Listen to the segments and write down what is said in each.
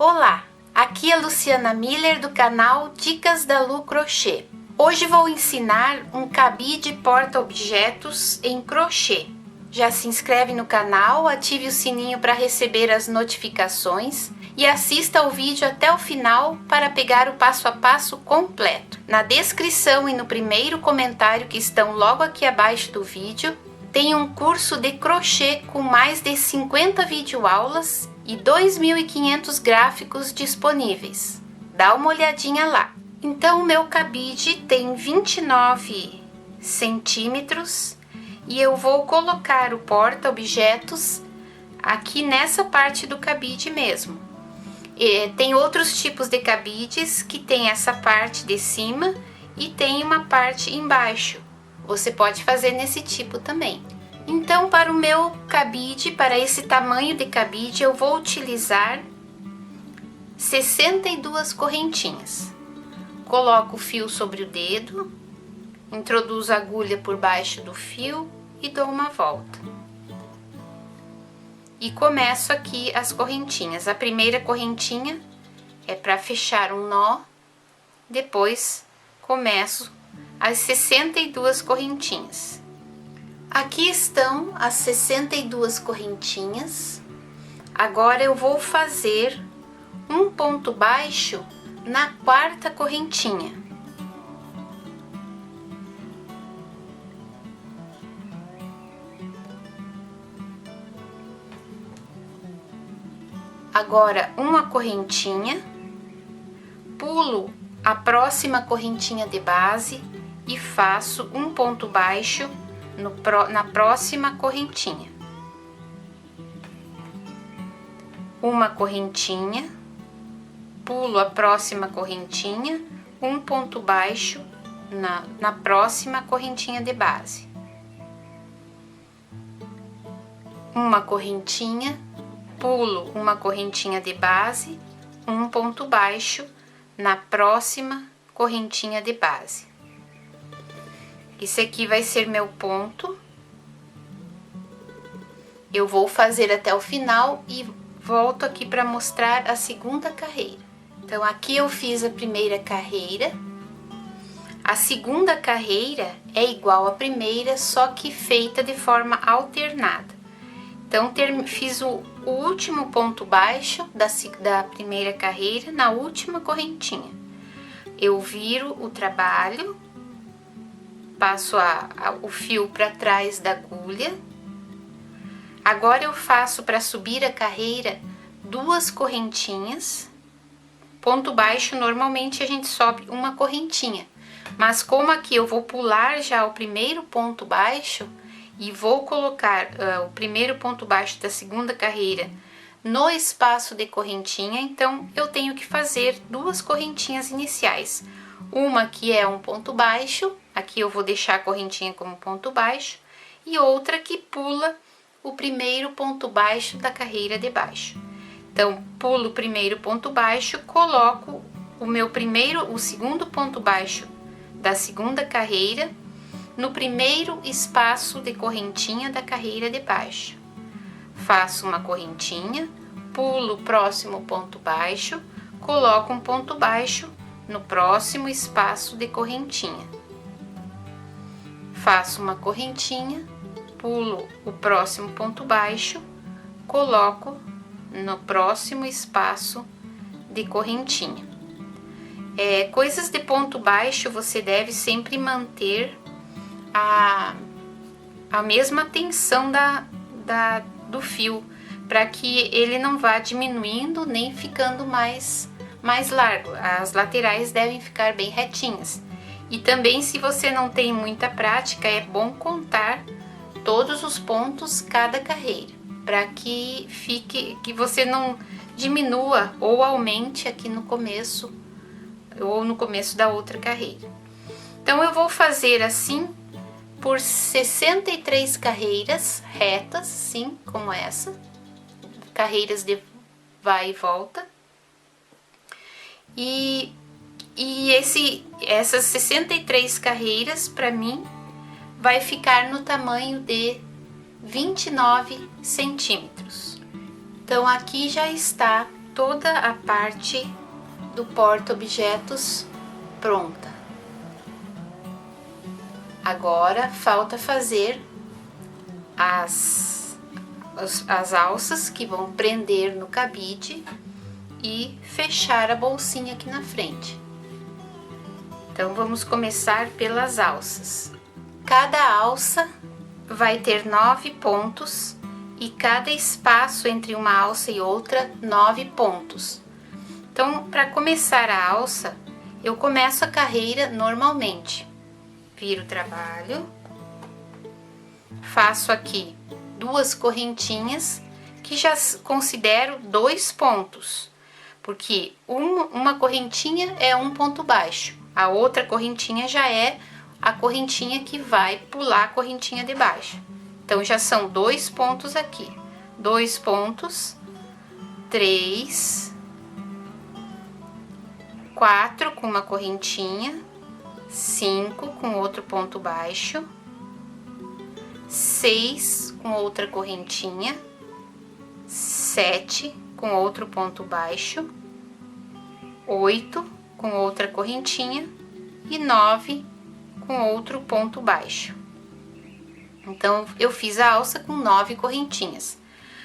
Olá, aqui é Luciana Miller do canal Dicas da Lu Crochê. Hoje vou ensinar um cabide porta-objetos em crochê. Já se inscreve no canal, ative o sininho para receber as notificações e assista ao vídeo até o final para pegar o passo a passo completo. Na descrição e no primeiro comentário que estão logo aqui abaixo do vídeo, tem um curso de crochê com mais de 50 videoaulas e 2.500 gráficos disponíveis. Dá uma olhadinha lá. Então o meu cabide tem 29 centímetros e eu vou colocar o porta-objetos aqui nessa parte do cabide mesmo. Tem outros tipos de cabides que tem essa parte de cima e tem uma parte embaixo. Você pode fazer nesse tipo também. Então, para o meu cabide, para esse tamanho de cabide, eu vou utilizar 62 correntinhas. Coloco o fio sobre o dedo, introduzo a agulha por baixo do fio e dou uma volta. E começo aqui as correntinhas. A primeira correntinha é para fechar um nó, depois começo as 62 correntinhas. Aqui estão as 62 correntinhas. Agora eu vou fazer um ponto baixo na quarta correntinha. Agora uma correntinha, pulo a próxima correntinha de base e faço um ponto baixo na próxima correntinha. Uma correntinha, pulo a próxima correntinha, um ponto baixo na próxima correntinha de base. Uma correntinha, pulo uma correntinha de base, um ponto baixo na próxima correntinha de base. Esse aqui vai ser meu ponto. Eu vou fazer até o final e volto aqui para mostrar a segunda carreira. Então, aqui eu fiz a primeira carreira. A segunda carreira é igual à primeira, só que feita de forma alternada. Então, fiz o último ponto baixo da primeira carreira na última correntinha. Eu viro o trabalho, passo o fio para trás da agulha. Agora eu faço para subir a carreira 2 correntinhas. Ponto baixo, normalmente a gente sobe uma correntinha, mas como aqui eu vou pular já o primeiro ponto baixo e vou colocar o primeiro ponto baixo da segunda carreira no espaço de correntinha, então eu tenho que fazer 2 correntinhas iniciais. Uma que é um ponto baixo, aqui eu vou deixar a correntinha como ponto baixo, e outra que pula o primeiro ponto baixo da carreira de baixo. Então, pulo o primeiro ponto baixo, coloco o segundo ponto baixo da segunda carreira no primeiro espaço de correntinha da carreira de baixo. Faço uma correntinha, pulo o próximo ponto baixo, coloco um ponto baixo no próximo espaço de correntinha. Faço uma correntinha, pulo o próximo ponto baixo, coloco no próximo espaço de correntinha. Coisas de ponto baixo você deve sempre manter a mesma tensão do fio, para que ele não vá diminuindo nem ficando mais largo. As laterais devem ficar bem retinhas. E também, se você não tem muita prática, é bom contar todos os pontos cada carreira, para que você não diminua ou aumente aqui no começo ou no começo da outra carreira. Então eu vou fazer assim por 63 carreiras retas, assim como essa, carreiras de vai e volta. E essas 63 carreiras, para mim, vai ficar no tamanho de 29 centímetros. Então, aqui já está toda a parte do porta-objetos pronta. Agora falta fazer as alças que vão prender no cabide e fechar a bolsinha aqui na frente. Então vamos começar pelas alças. Cada alça vai ter 9 pontos e cada espaço entre uma alça e outra 9 pontos. Então, para começar a alça, eu começo a carreira normalmente. Viro o trabalho, faço aqui 2 correntinhas que já considero 2 pontos, porque uma correntinha é um ponto baixo, a outra correntinha já é a correntinha que vai pular a correntinha de baixo. Então já são 2 pontos aqui, 2 pontos, 3, 4 com uma correntinha, 5 com outro ponto baixo, 6 com outra correntinha, 7 com outro ponto baixo, 8 com outra correntinha e 9 com outro ponto baixo. Então, eu fiz a alça com 9 correntinhas.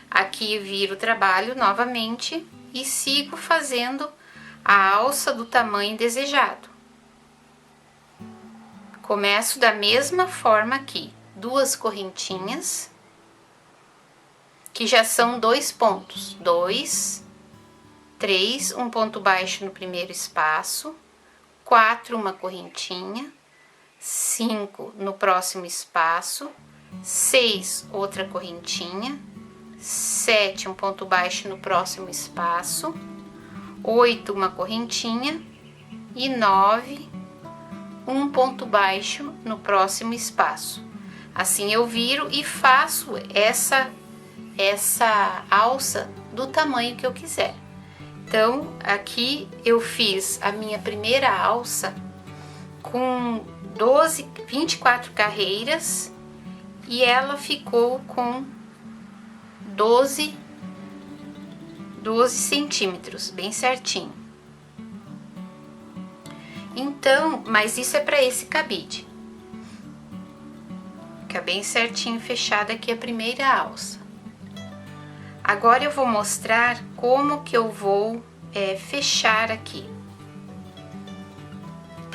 Aqui viro o trabalho novamente e sigo fazendo a alça do tamanho desejado. Começo da mesma forma aqui, 2 correntinhas, que já são 2 pontos, 2, 3, um ponto baixo no primeiro espaço, 4, uma correntinha, 5 no próximo espaço, 6, outra correntinha, 7, um ponto baixo no próximo espaço, 8, uma correntinha e 9, um ponto baixo no próximo espaço. Assim eu viro e faço essa alça do tamanho que eu quiser. Então, aqui eu fiz a minha primeira alça com 24 carreiras e ela ficou com 12 centímetros, bem certinho. Então, mas isso é para esse cabide. Fica bem certinho fechada aqui a primeira alça. Agora eu vou mostrar como que eu vou fechar aqui.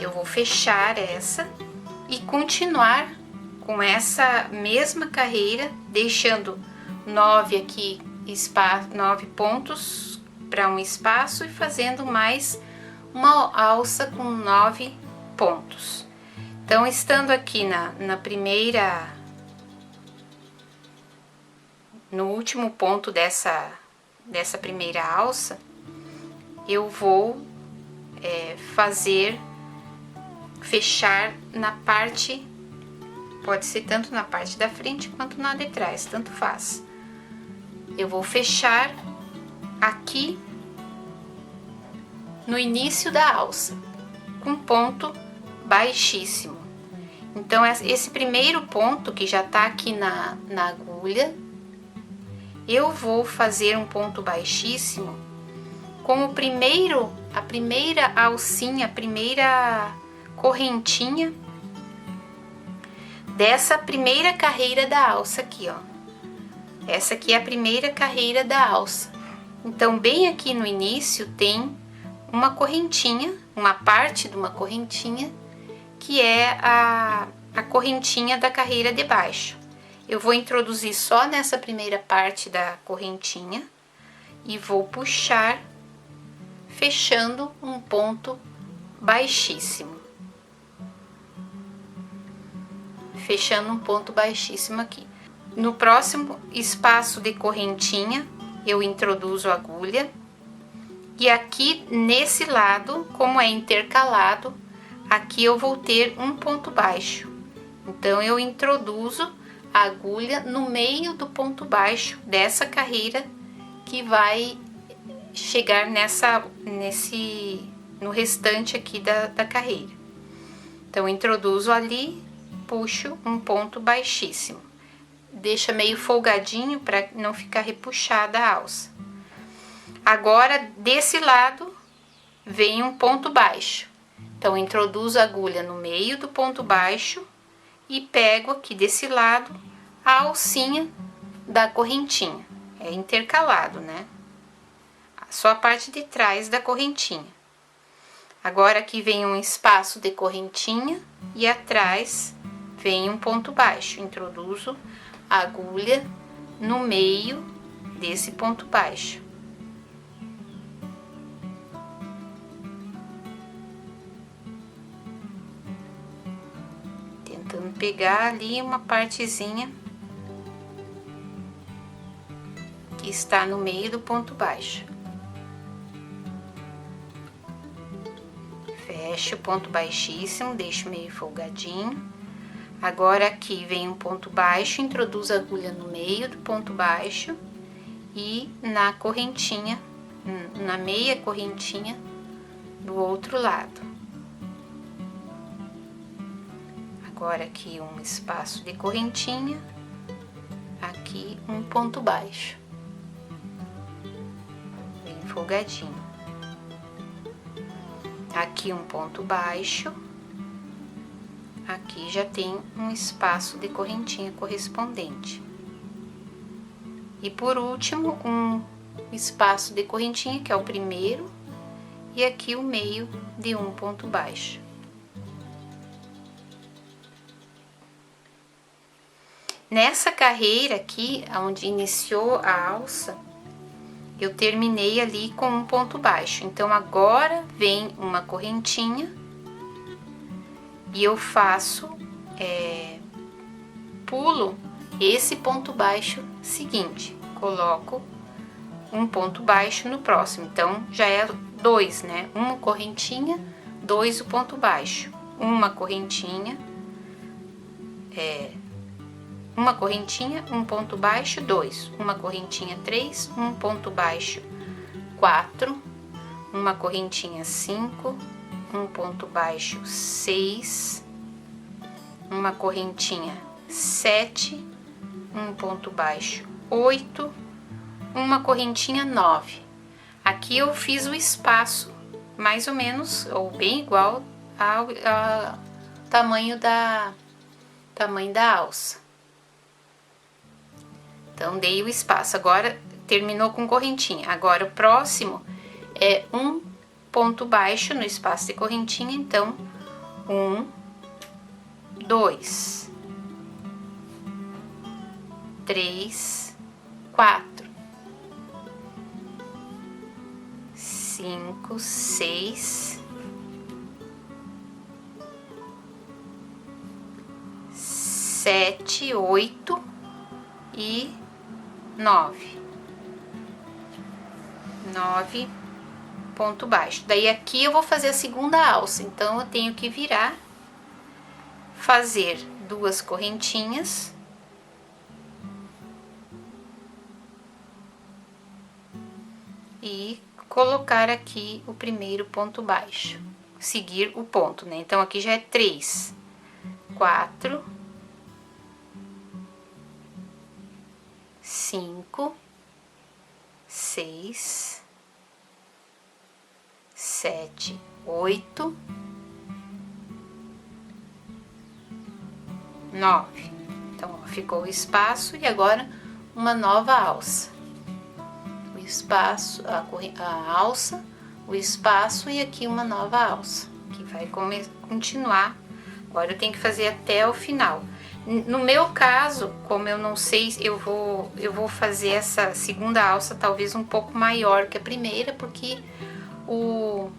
Eu vou fechar essa e continuar com essa mesma carreira, deixando 9 aqui, 9 pontos para um espaço e fazendo mais uma alça com 9 pontos. Então, estando aqui na primeira, no último ponto dessa primeira alça, eu vou fechar na parte, pode ser tanto na parte da frente quanto na de trás, tanto faz. Eu vou fechar aqui no início da alça, com ponto baixíssimo. Então, esse primeiro ponto que já tá aqui na agulha, eu vou fazer um ponto baixíssimo com a primeira alcinha, a primeira correntinha dessa primeira carreira da alça aqui, ó. Essa aqui é a primeira carreira da alça. Então, bem aqui no início tem uma correntinha, uma parte de uma correntinha, que é a correntinha da carreira de baixo. Eu vou introduzir só nessa primeira parte da correntinha e vou puxar, fechando um ponto baixíssimo. Fechando um ponto baixíssimo aqui. No próximo espaço de correntinha, eu introduzo a agulha. E aqui nesse lado, como é intercalado, aqui eu vou ter um ponto baixo. Então, eu introduzo a agulha no meio do ponto baixo dessa carreira que vai chegar no restante aqui da carreira. Então, introduzo ali, puxo um ponto baixíssimo. Deixa meio folgadinho para não ficar repuxada a alça. Agora, desse lado, vem um ponto baixo. Então, introduzo a agulha no meio do ponto baixo e pego aqui desse lado a alcinha da correntinha. É intercalado, né? Só a parte de trás da correntinha. Agora aqui vem um espaço de correntinha e atrás vem um ponto baixo. Introduzo a agulha no meio desse ponto baixo. Tentando pegar ali uma partezinha que está no meio do ponto baixo. Fecho o ponto baixíssimo, deixo meio folgadinho. Agora aqui vem um ponto baixo, introduzo a agulha no meio do ponto baixo e na correntinha, na meia correntinha do outro lado. Agora aqui um espaço de correntinha, aqui um ponto baixo, bem folgadinho. Aqui um ponto baixo, aqui já tem um espaço de correntinha correspondente. E por último, um espaço de correntinha, que é o primeiro, e aqui o meio de um ponto baixo. Nessa carreira aqui, onde iniciou a alça, eu terminei ali com um ponto baixo. Então, agora vem uma correntinha e eu faço, pulo esse ponto baixo seguinte. Coloco um ponto baixo no próximo. Então, já é 2, né? Uma correntinha, 2 o ponto baixo. Uma correntinha, uma correntinha, um ponto baixo, 2, uma correntinha, 3, um ponto baixo, 4, uma correntinha, 5, um ponto baixo, 6, uma correntinha, 7, um ponto baixo, 8, uma correntinha, 9. Aqui eu fiz o espaço mais ou menos, ou bem igual ao tamanho da alça. Então, dei o espaço. Agora, terminou com correntinha. Agora, o próximo é um ponto baixo no espaço de correntinha. Então, 1, 2, 3, 4, 5, 6, 7, 8 e 9 ponto baixo. Daí aqui eu vou fazer a segunda alça, então eu tenho que virar, fazer 2 correntinhas e colocar aqui o primeiro ponto baixo, seguir o ponto, né? Então aqui já é 3, 4, 5, 6, 7, 8, 9. Então, ó, ficou o espaço e agora uma nova alça. O espaço, a alça, o espaço e aqui uma nova alça, que vai continuar. Agora eu tenho que fazer até o final. No meu caso, como eu não sei, eu vou fazer essa segunda alça talvez um pouco maior que a primeira, porque o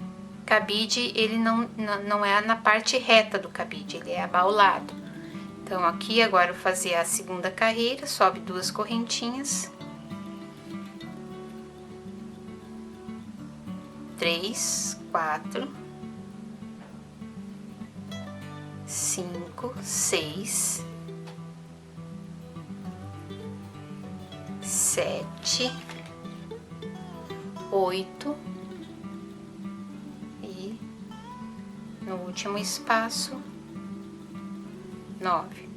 cabide, ele não é na parte reta do cabide, ele é abaulado. Então, aqui agora eu vou fazer a segunda carreira, sobe 2 correntinhas. 3, 4, 5, 6, 7, 8 e no último espaço 9.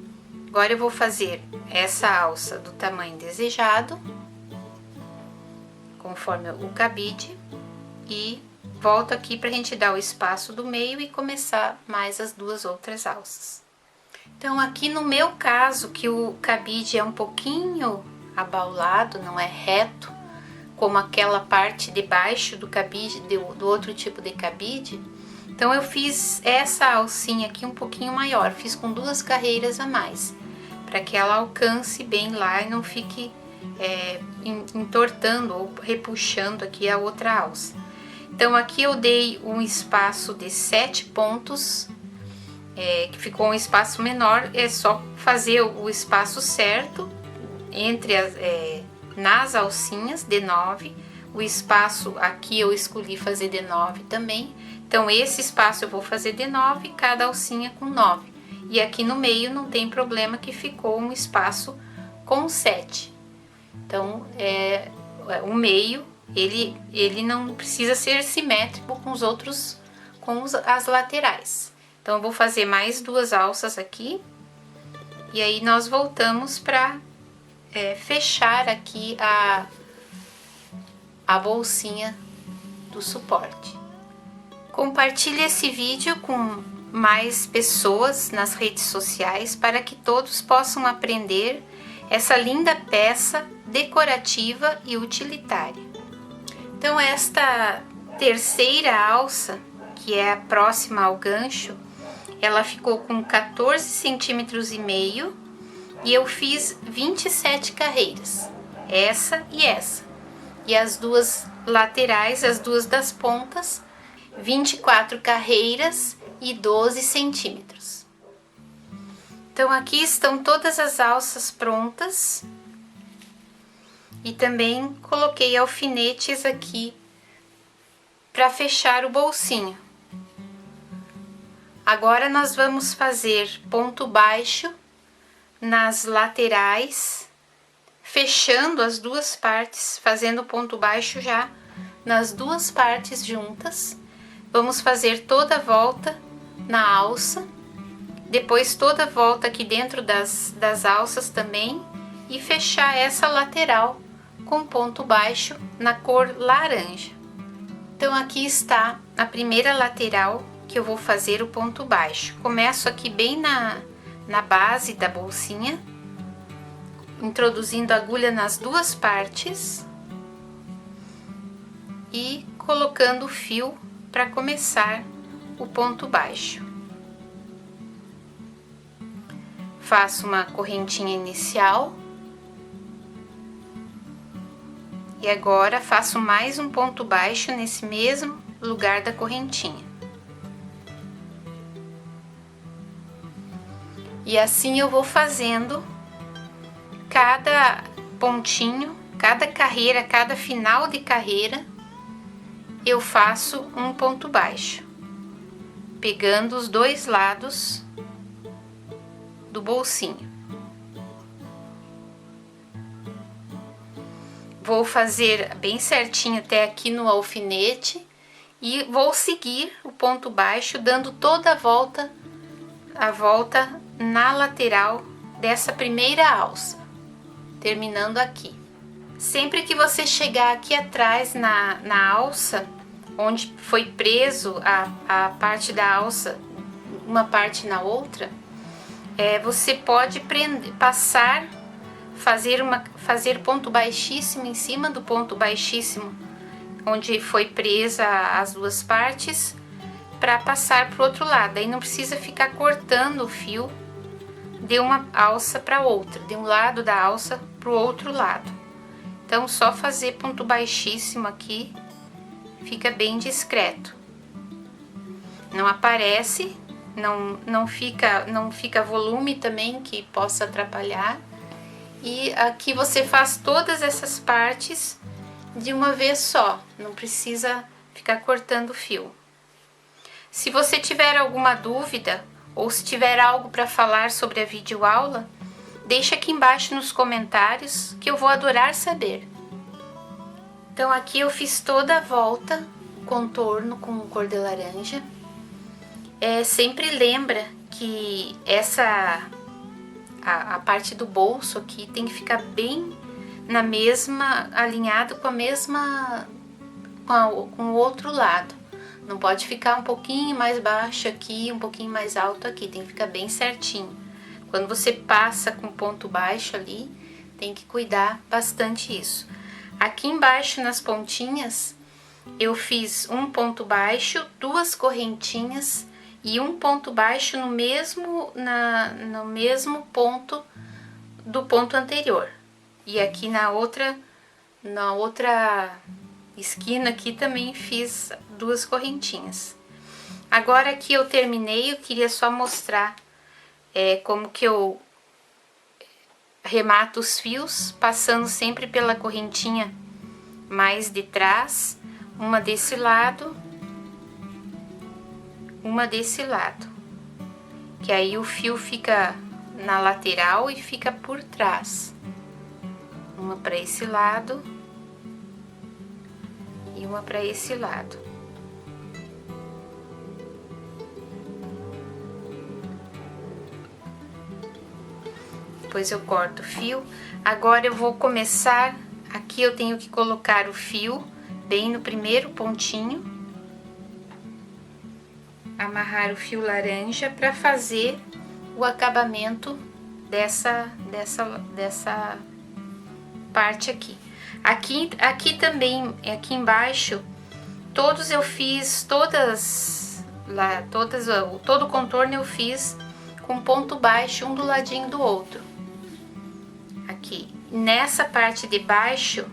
Agora eu vou fazer essa alça do tamanho desejado, com conforme o cabide e volto aqui pra gente dar o espaço do meio e começar mais as duas outras alças. Então aqui no meu caso, que o cabide é um pouquinho abaulado, não é reto, como aquela parte de baixo do cabide, do outro tipo de cabide, então eu fiz essa alcinha aqui um pouquinho maior, fiz com 2 carreiras a mais, para que ela alcance bem lá e não fique entortando ou repuxando aqui a outra alça. Então aqui eu dei um espaço de 7 pontos, que ficou um espaço menor, é só fazer o espaço certo entre nas alcinhas de 9, o espaço aqui eu escolhi fazer de 9 também, então esse espaço eu vou fazer de 9, cada alcinha com 9, e aqui no meio não tem problema que ficou um espaço com 7, então o meio ele não precisa ser simétrico com os outros, as laterais. Então eu vou fazer mais 2 alças aqui, e aí nós voltamos para fechar aqui a bolsinha do suporte. Compartilhe esse vídeo com mais pessoas nas redes sociais para que todos possam aprender essa linda peça decorativa e utilitária. Então esta terceira alça, que é a próxima ao gancho, ela ficou com 14 centímetros e meio e eu fiz 27 carreiras, essa e essa, e as duas laterais, as duas das pontas, 24 carreiras e 12 centímetros. Então aqui estão todas as alças prontas e também coloquei alfinetes aqui para fechar o bolsinho. Agora nós vamos fazer ponto baixo nas laterais, fechando as duas partes, fazendo ponto baixo já nas duas partes juntas. Vamos fazer toda a volta na alça, depois toda a volta aqui dentro das alças também, e fechar essa lateral com ponto baixo na cor laranja. Então aqui está a primeira lateral que eu vou fazer o ponto baixo. Começo aqui bem na base da bolsinha, introduzindo a agulha nas duas partes e colocando o fio para começar o ponto baixo. Faço uma correntinha inicial e agora faço mais um ponto baixo nesse mesmo lugar da correntinha. E assim eu vou fazendo cada pontinho, cada carreira, cada final de carreira, eu faço um ponto baixo, pegando os dois lados do bolsinho. Vou fazer bem certinho até aqui no alfinete e vou seguir o ponto baixo, dando toda a volta na lateral dessa primeira alça, terminando aqui. Sempre que você chegar aqui atrás na alça, onde foi preso a parte da alça, uma parte na outra, você pode passar, fazer ponto baixíssimo em cima do ponto baixíssimo, onde foi presa as duas partes, para passar para o outro lado. Aí não precisa ficar cortando o fio de uma alça para outra, de um lado da alça para o outro lado. Então só fazer ponto baixíssimo aqui, fica bem discreto. Não aparece, não fica volume também que possa atrapalhar. E aqui você faz todas essas partes de uma vez só, não precisa ficar cortando o fio. Se você tiver alguma dúvida ou se tiver algo para falar sobre a videoaula, deixa aqui embaixo nos comentários que eu vou adorar saber. Então aqui eu fiz toda a volta, contorno com cor de laranja. Sempre lembra que a parte do bolso aqui tem que ficar bem na mesma, alinhado com a mesma, com o outro lado. Não pode ficar um pouquinho mais baixo aqui, um pouquinho mais alto aqui, tem que ficar bem certinho. Quando você passa com ponto baixo ali, tem que cuidar bastante isso. Aqui embaixo nas pontinhas, eu fiz um ponto baixo, 2 correntinhas e um ponto baixo no mesmo ponto do ponto anterior. E aqui na outra esquina aqui também fiz 2 correntinhas. Agora que eu terminei, eu queria só mostrar como que eu remato os fios, passando sempre pela correntinha mais de trás, uma desse lado, uma desse lado, que aí o fio fica na lateral e fica por trás. Uma para esse lado e uma para esse lado. Depois eu corto o fio. Agora eu vou começar, aqui eu tenho que colocar o fio bem no primeiro pontinho, amarrar o fio laranja para fazer o acabamento dessa parte aqui. Aqui também, aqui embaixo, todos eu fiz, todo o contorno eu fiz com ponto baixo, um do ladinho do outro. Aqui, nessa parte de baixo,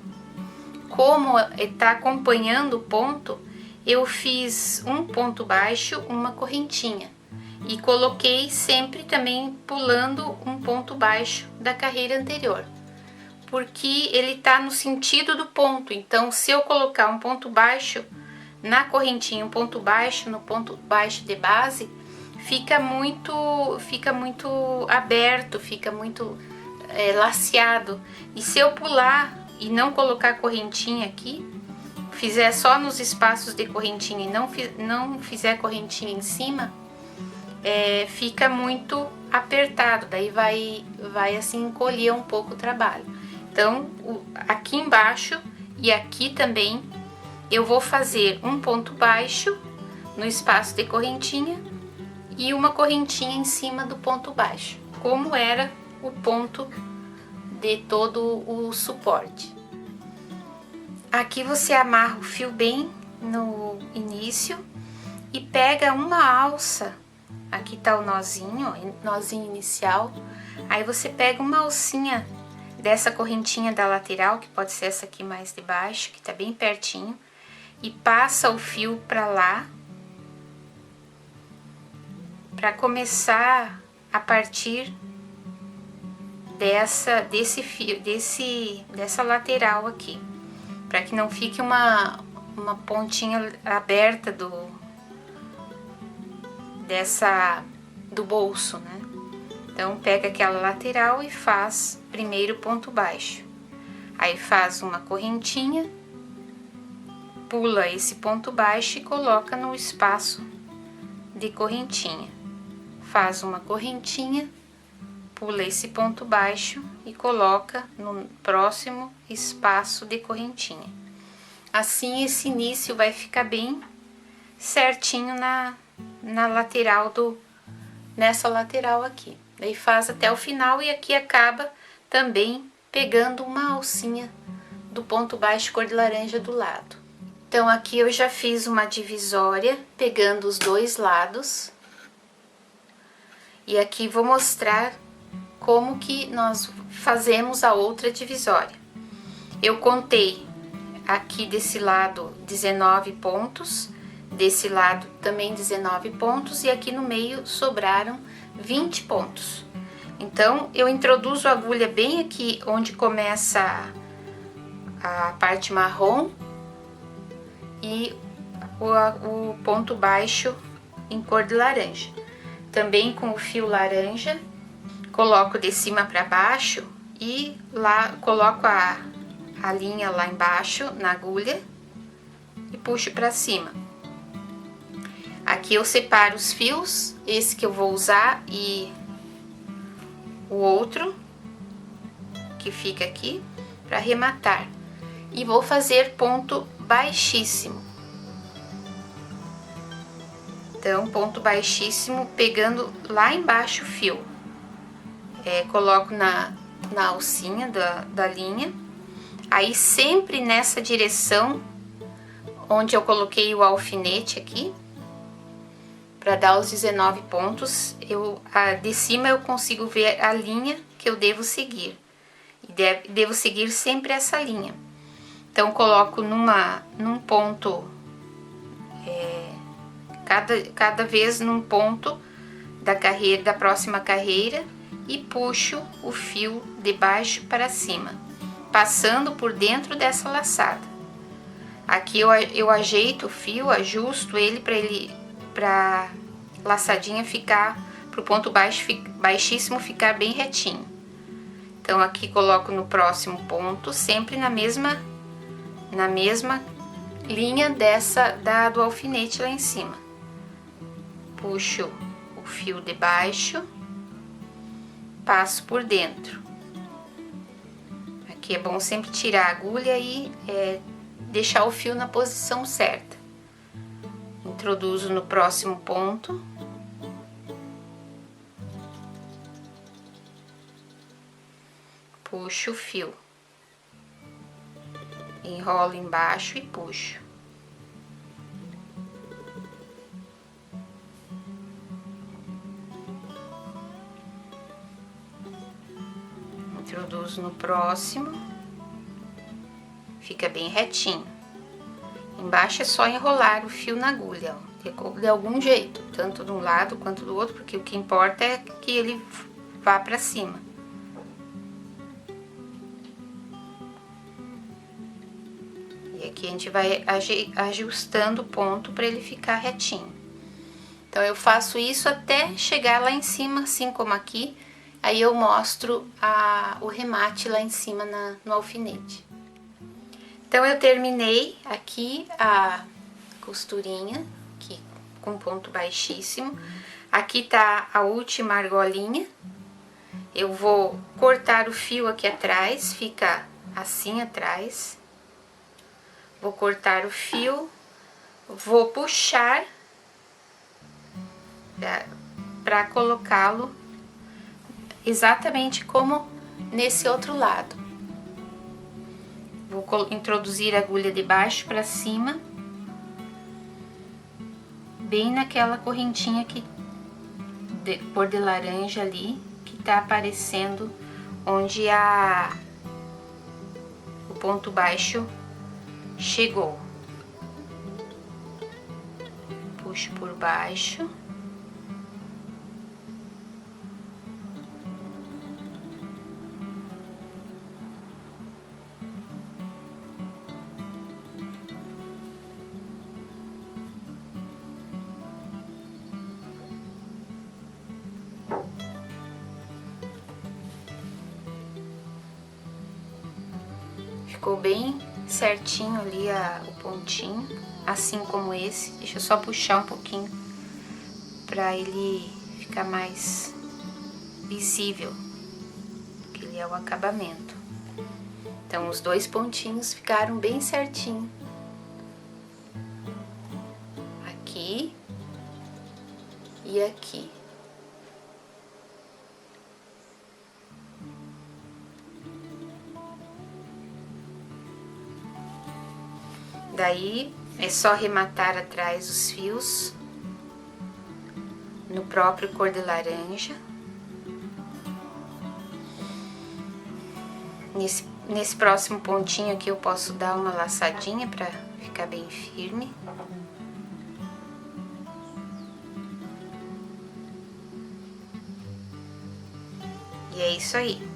como está acompanhando o ponto, eu fiz um ponto baixo, uma correntinha. E coloquei sempre também pulando um ponto baixo da carreira anterior. Porque ele tá no sentido do ponto, então se eu colocar um ponto baixo na correntinha, um ponto baixo no ponto baixo de base, fica muito aberto, fica muito laceado. E se eu pular e não colocar correntinha aqui, fizer só nos espaços de correntinha e não fizer correntinha em cima, fica muito apertado, daí vai assim encolher um pouco o trabalho. Então, aqui embaixo e aqui também eu vou fazer um ponto baixo no espaço de correntinha e uma correntinha em cima do ponto baixo, como era o ponto de todo o suporte. Aqui você amarra o fio bem no início e pega uma alça. Aqui tá o nozinho, ó, nozinho inicial. Aí você pega uma alcinha dessa correntinha da lateral, que pode ser essa aqui mais de baixo, que tá bem pertinho, e passa o fio pra lá, pra começar a partir dessa lateral aqui, para que não fique uma pontinha aberta do bolso, né? Então pega aquela lateral e faz primeiro ponto baixo, aí faz uma correntinha, pula esse ponto baixo e coloca no espaço de correntinha, faz uma correntinha, pula esse ponto baixo e coloca no próximo espaço de correntinha. Assim esse início vai ficar bem certinho na lateral nessa lateral aqui. Daí faz até o final e aqui acaba também pegando uma alcinha do ponto baixo cor de laranja do lado. Então aqui eu já fiz uma divisória pegando os dois lados. E aqui vou mostrar como que nós fazemos a outra divisória. Eu contei aqui desse lado 19 pontos, desse lado também 19 pontos e aqui no meio sobraram 20 pontos. Então eu introduzo a agulha bem aqui onde começa a parte marrom e o ponto baixo em cor de laranja. Também com o fio laranja, coloco de cima para baixo e lá coloco a linha lá embaixo na agulha e puxo para cima. Aqui eu separo os fios, esse que eu vou usar e o outro que fica aqui, para arrematar. E vou fazer ponto baixíssimo. Então, ponto baixíssimo, pegando lá embaixo o fio. Coloco na alcinha da linha. Aí, sempre nessa direção onde eu coloquei o alfinete aqui, para dar os 19 pontos, de cima eu consigo ver a linha que eu devo seguir. E devo seguir sempre essa linha. Então, coloco num ponto, cada vez num ponto da próxima carreira, e puxo o fio de baixo para cima, passando por dentro dessa laçada. Aqui eu ajeito o fio, ajusto ele para laçadinha ficar, para o ponto baixíssimo ficar bem retinho. Então, aqui coloco no próximo ponto, sempre na mesma linha do alfinete lá em cima. Puxo o fio de baixo, passo por dentro. Aqui é bom sempre tirar a agulha e deixar o fio na posição certa. Introduzo no próximo ponto. Puxo o fio. Enrolo embaixo e puxo. Introduzo no próximo. Fica bem retinho. Embaixo é só enrolar o fio na agulha, ó, de algum jeito, tanto de um lado quanto do outro, porque o que importa é que ele vá para cima. Aqui a gente vai ajustando o ponto para ele ficar retinho. Então, eu faço isso até chegar lá em cima, assim como aqui. Aí eu mostro o remate lá em cima no alfinete. Então, eu terminei aqui a costurinha, aqui com ponto baixíssimo. Aqui tá a última argolinha. Eu vou cortar o fio aqui atrás, fica assim atrás. Vou cortar o fio, vou puxar para colocá-lo exatamente como nesse outro lado. Vou introduzir a agulha de baixo para cima, bem naquela correntinha cor de laranja ali, que tá aparecendo onde o ponto baixo chegou. Puxo por baixo. Ficou bem certinho ali o pontinho, assim como esse. Deixa eu só puxar um pouquinho para ele ficar mais visível, que ele é o acabamento. Então, os dois pontinhos ficaram bem certinho. Aqui e aqui. Daí, é só arrematar atrás os fios no próprio cor de laranja. Nesse próximo pontinho aqui eu posso dar uma laçadinha para ficar bem firme. E é isso aí.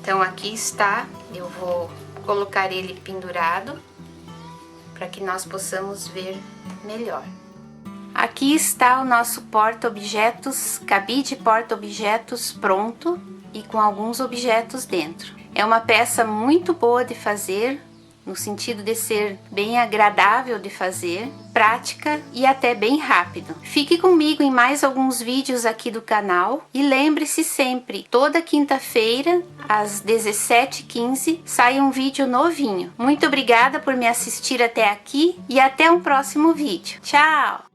Então, aqui está, eu vou colocar ele pendurado para que nós possamos ver melhor. Aqui está o nosso porta-objetos, cabide porta-objetos pronto e com alguns objetos dentro. É uma peça muito boa de fazer, no sentido de ser bem agradável de fazer, prática e até bem rápido. Fique comigo em mais alguns vídeos aqui do canal e lembre-se sempre, toda quinta-feira às 17h15 sai um vídeo novinho. Muito obrigada por me assistir até aqui e até um próximo vídeo. Tchau!